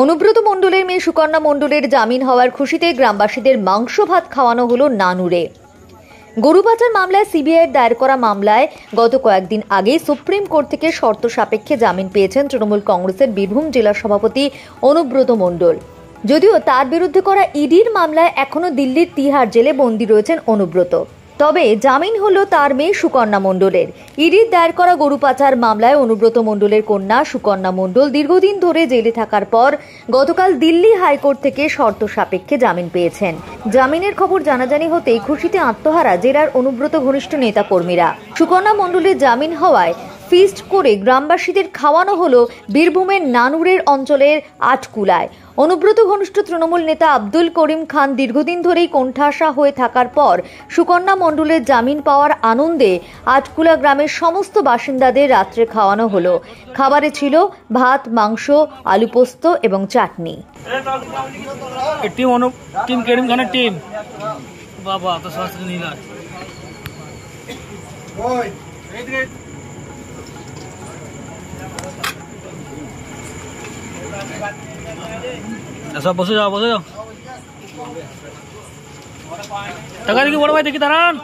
অনুব্রত মণ্ডলের মেয়ে সুকন্যা মণ্ডলের জামিন হওয়ার খুশিতে গ্রামবাসীদের মাংস ভাত খাওয়ানো হলো নানুরে। গরু পাচার মামলায় সিবিআইয়ের দায়ের করা মামলায় গত কয়েকদিন আগে সুপ্রিম কোর্ট থেকে শর্ত সাপেক্ষে জামিন পেয়েছেন তৃণমূল কংগ্রেসের বীরভূম জেলা সভাপতি অনুব্রত মণ্ডল। যদিও তার বিরুদ্ধে করা ইডির মামলায় এখনো দিল্লির তিহার জেলে বন্দী রয়েছেন অনুব্রত। তবে জামিন হলো তার মেয়ে সুকন্যা মণ্ডলের। ইডির দায়ের করা গরু পাচার মামলায় অনুব্রত মণ্ডলের কন্যা সুকন্যা মণ্ডল দীর্ঘদিন ধরে জেলে থাকার পর গতকাল দিল্লি হাইকোর্ট থেকে শর্ত সাপেক্ষে জামিন পেয়েছেন। জামিনের খবর জানাজানি হতেই খুশিতে আত্মহারা জেলার অনুব্রত ঘনিষ্ঠ নেতা কর্মীরা। সুকন্যা মণ্ডলের জামিন হওয়ায় ফিস্ট করে গ্রামবাসীদের খাওয়ানো হলো বীরভূমের নানুরের অঞ্চলের আটকুলায়। অনুব্রত ঘনিষ্ঠ তৃণমূল নেতা আব্দুল করিম খান দীর্ঘদিন ধরেই কোণঠাসা হয়ে থাকার পর সুকন্যা মণ্ডলের জামিন পাওয়ার আনন্দে আটকুলা গ্রামের সমস্ত বাসিন্দাদের রাত্রে খাওয়ানো হলো। খাবারে ছিল ভাত, মাংস, আলু পোস্ত এবং চাটনি। টিম করিম খানের টিম বাবা তো শাস্ত্র নীলা সব বসে যাও টাকা দেখি বড় ভাই দেখি দাঁড়ান।